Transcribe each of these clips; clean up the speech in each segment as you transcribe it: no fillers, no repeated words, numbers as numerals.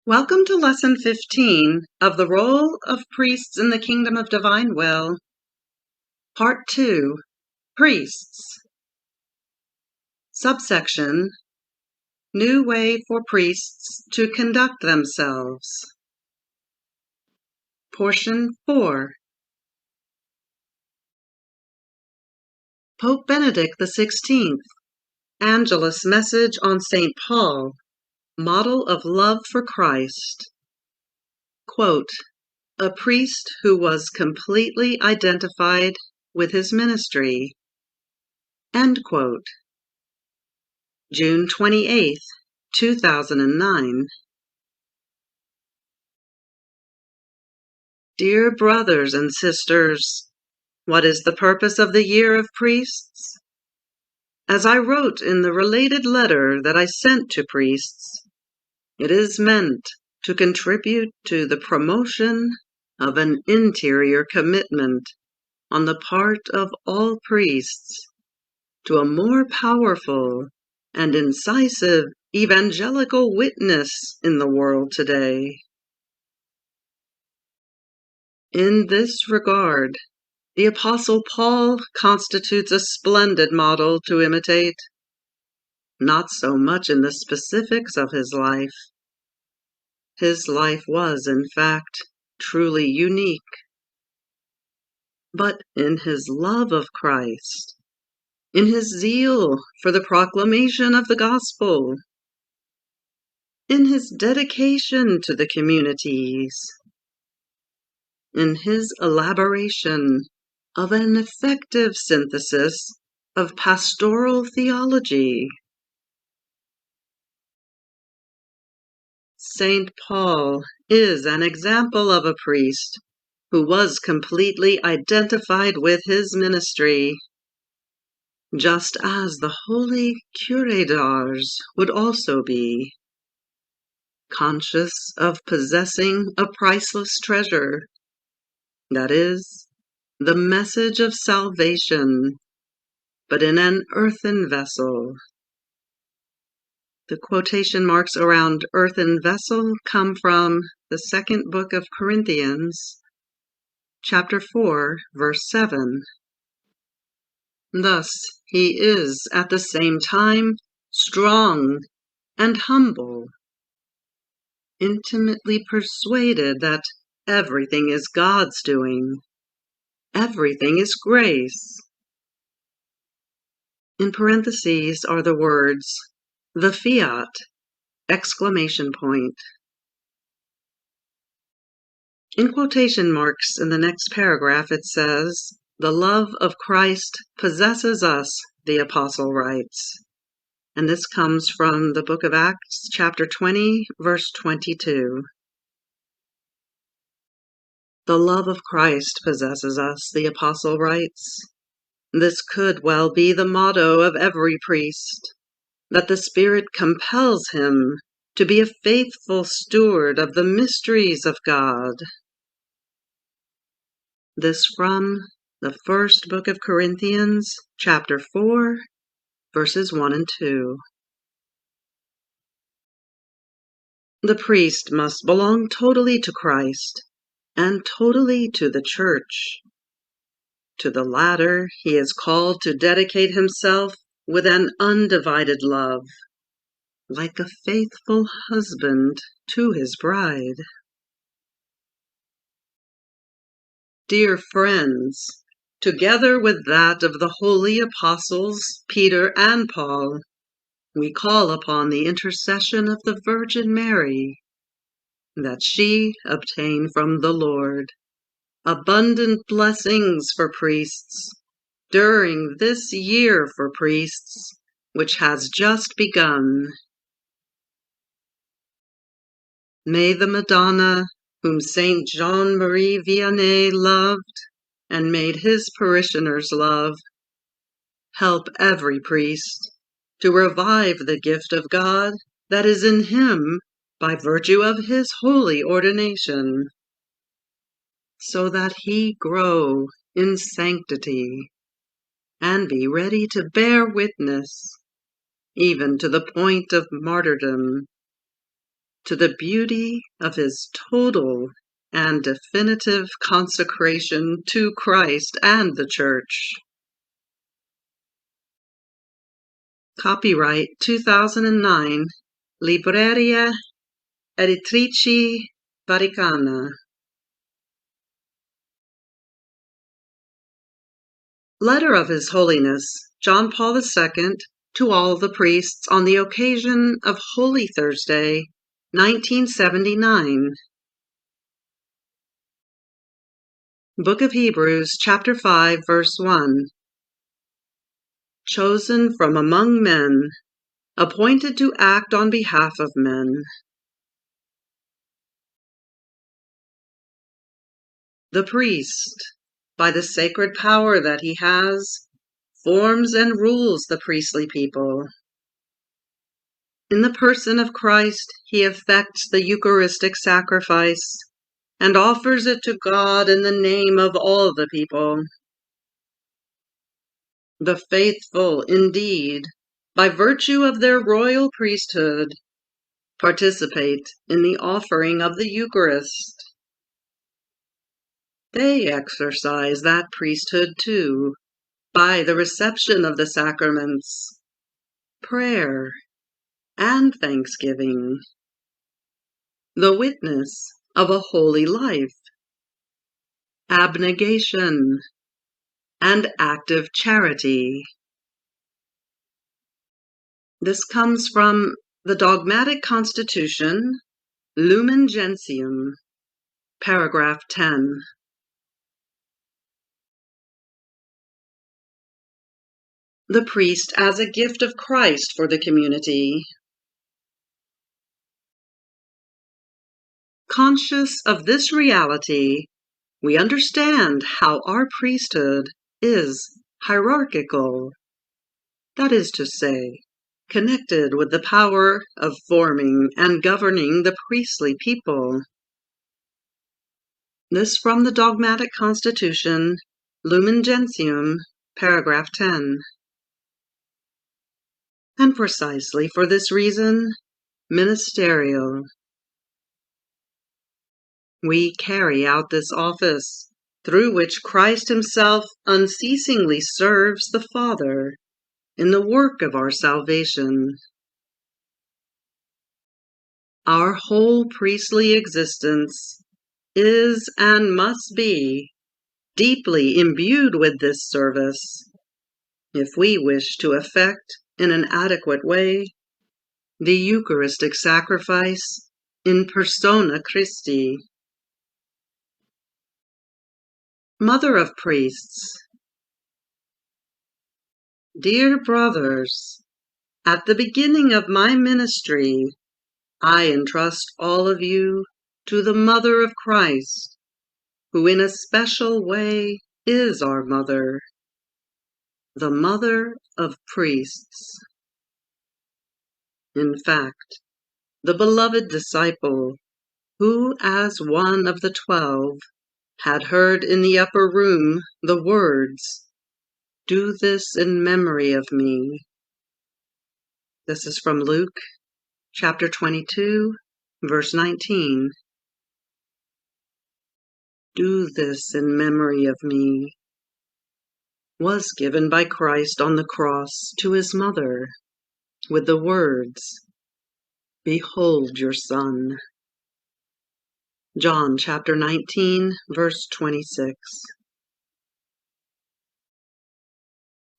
Welcome to Lesson 15 of the Role of Priests in the Kingdom of Divine Will, Part 2, Priests. Subsection, New Way for Priests to Conduct Themselves. Portion 4. Pope Benedict XVI, Angelus Message on St. Paul, Model of Love for Christ. Quote, a priest who was completely identified with his ministry. End quote. June 28, 2009. Dear brothers and sisters, what is the purpose of the Year of Priests? As I wrote in the related letter that I sent to priests, it is meant to contribute to the promotion of an interior commitment on the part of all priests to a more powerful and incisive evangelical witness in the world today. In this regard, the Apostle Paul constitutes a splendid model to imitate, not so much in the specifics of his life. His life was, in fact, truly unique, but in his love of Christ, in his zeal for the proclamation of the gospel, in his dedication to the communities, in his elaboration of an effective synthesis of pastoral theology. St. Paul is an example of a priest who was completely identified with his ministry, just as the holy curé d'ars would also be, conscious of possessing a priceless treasure, that is, the message of salvation, but in an earthen vessel. The quotation marks around earthen vessel come from the second book of Corinthians, chapter 4, verse 7. Thus, he is at the same time strong and humble, intimately persuaded that everything is God's doing, everything is grace. In parentheses are the words, the Fiat, exclamation point. In quotation marks in the next paragraph it says, the love of Christ possesses us, the apostle writes. And this comes from the book of Acts, chapter 20, verse 22. The love of Christ possesses us, the apostle writes. This could well be the motto of every priest, that the Spirit compels him to be a faithful steward of the mysteries of God. This from the first book of Corinthians, chapter 4, verses 1 and 2. The priest must belong totally to Christ and totally to the Church. To the latter, he is called to dedicate himself with an undivided love, like a faithful husband to his bride. Dear friends, together with that of the holy apostles Peter and Paul, we call upon the intercession of the Virgin Mary, that she obtain from the Lord abundant blessings for priests during this year for priests, which has just begun. May the Madonna, whom Saint Jean-Marie Vianney loved and made his parishioners love, help every priest to revive the gift of God that is in him by virtue of his holy ordination, so that he grow in sanctity and be ready to bear witness, even to the point of martyrdom, to the beauty of his total and definitive consecration to Christ and the Church. Copyright 2009, Libreria Editrici Vaticana. Letter of His Holiness John Paul II to all the priests on the occasion of Holy Thursday, 1979. Book of Hebrews, chapter 5, verse 1. Chosen from among men, appointed to act on behalf of men. The priest, by the sacred power that he has, forms and rules the priestly people. In the person of Christ, he effects the Eucharistic sacrifice and offers it to God in the name of all the people. The faithful, indeed, by virtue of their royal priesthood, participate in the offering of the Eucharist. They exercise that priesthood too, by the reception of the sacraments, prayer, and thanksgiving, the witness of a holy life, abnegation, and active charity. This comes from the Dogmatic Constitution, Lumen Gentium, paragraph 10. The priest as a gift of Christ for the community. Conscious of this reality, we understand how our priesthood is hierarchical, that is to say, connected with the power of forming and governing the priestly people. This from the Dogmatic Constitution, Lumen Gentium, paragraph 10. And precisely for this reason, ministerial. We carry out this office, through which Christ himself unceasingly serves the Father in the work of our salvation. Our whole priestly existence is and must be deeply imbued with this service, if we wish to effect in an adequate way the Eucharistic sacrifice in persona Christi. Mother of Priests, dear brothers, at the beginning of my ministry, I entrust all of you to the Mother of Christ, who in a special way is our Mother, the Mother of Priests. In fact, the beloved disciple, who as one of the 12 had heard in the upper room the words, "Do this in memory of me." This is from Luke, chapter 22, verse 19. "Do this in memory of me," was given by Christ on the cross to his mother, with the words, "Behold your son." John chapter 19, verse 26.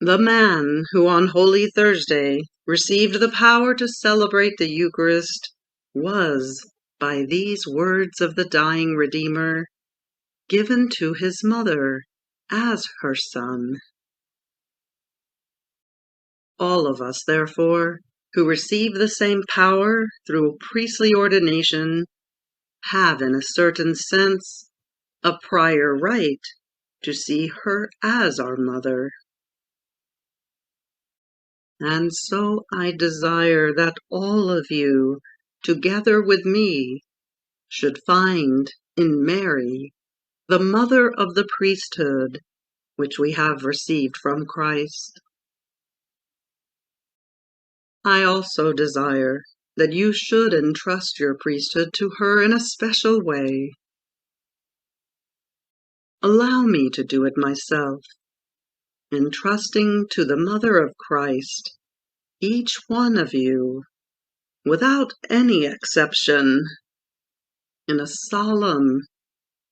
The man who on Holy Thursday received the power to celebrate the Eucharist was, by these words of the dying Redeemer, given to his mother as her son. All of us, therefore, who receive the same power through priestly ordination, have in a certain sense a prior right to see her as our mother. And so I desire that all of you, together with me, should find in Mary the mother of the priesthood which we have received from Christ. I also desire that you should entrust your priesthood to her in a special way. Allow me to do it myself, entrusting to the Mother of Christ each one of you, without any exception, in a solemn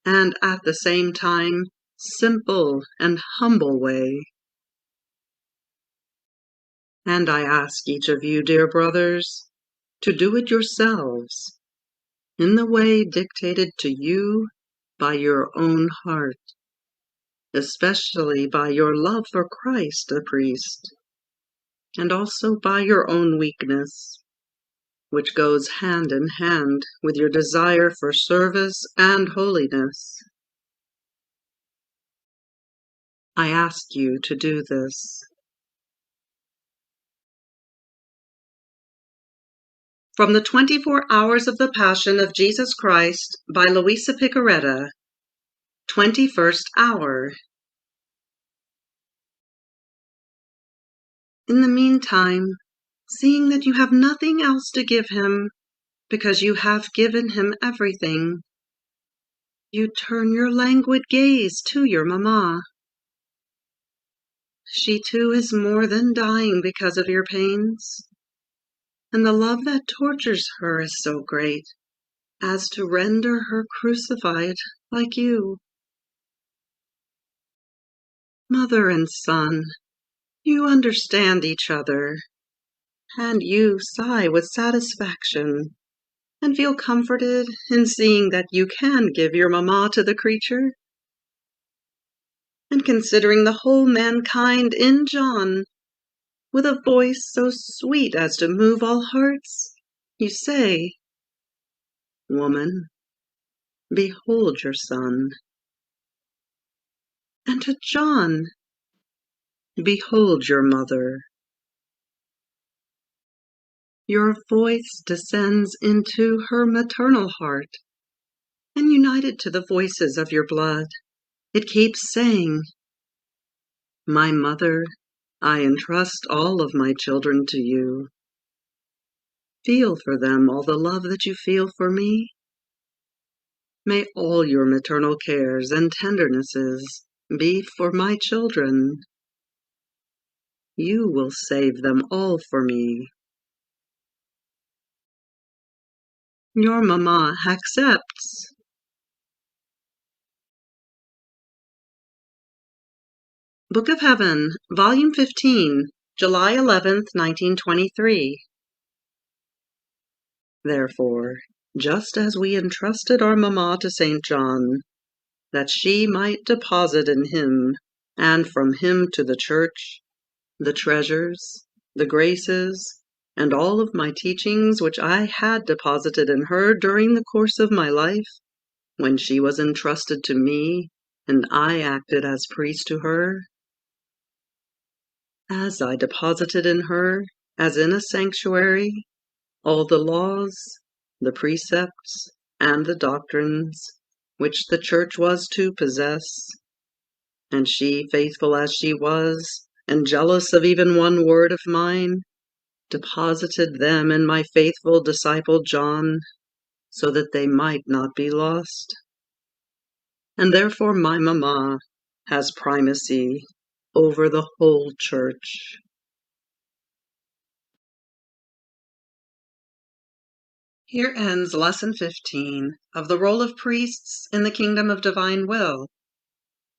and at the same time simple and humble way. And I ask each of you, dear brothers, to do it yourselves, in the way dictated to you by your own heart, especially by your love for Christ the priest, and also by your own weakness, which goes hand in hand with your desire for service and holiness. I ask you to do this. From the 24 Hours of the Passion of Jesus Christ by Luisa, 21st Hour. In the meantime, seeing that you have nothing else to give him, because you have given him everything, you turn your languid gaze to your mamma. She too is more than dying because of your pains, and the love that tortures her is so great as to render her crucified like you. Mother and son, you understand each other, and you sigh with satisfaction and feel comforted in seeing that you can give your mamma to the creature. And considering the whole mankind in John, with a voice so sweet as to move all hearts, you say, "Woman, behold your son." And to John, "Behold your mother." Your voice descends into her maternal heart, and united to the voices of your blood, it keeps saying, "My mother, I entrust all of my children to you. Feel for them all the love that you feel for me. May all your maternal cares and tendernesses be for my children. You will save them all for me." Your mamma accepts. Book of Heaven, Volume 15, July 11th, 1923. Therefore, just as we entrusted our mamma to St. John, that she might deposit in him, and from him to the Church, the treasures, the graces, and all of my teachings which I had deposited in her during the course of my life, when she was entrusted to me, and I acted as priest to her, as I deposited in her, as in a sanctuary, all the laws, the precepts, and the doctrines which the Church was to possess, and she, faithful as she was, and jealous of even one word of mine, deposited them in my faithful disciple John, so that they might not be lost. And therefore my mamma has primacy over the whole Church. Here ends Lesson 15 of the Role of Priests in the Kingdom of Divine Will.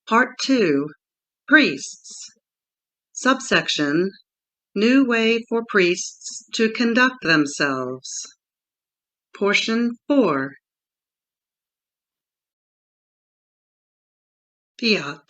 Part 2, Priests. Subsection, New Way for Priests to Conduct Themselves. Portion 4. Fiat.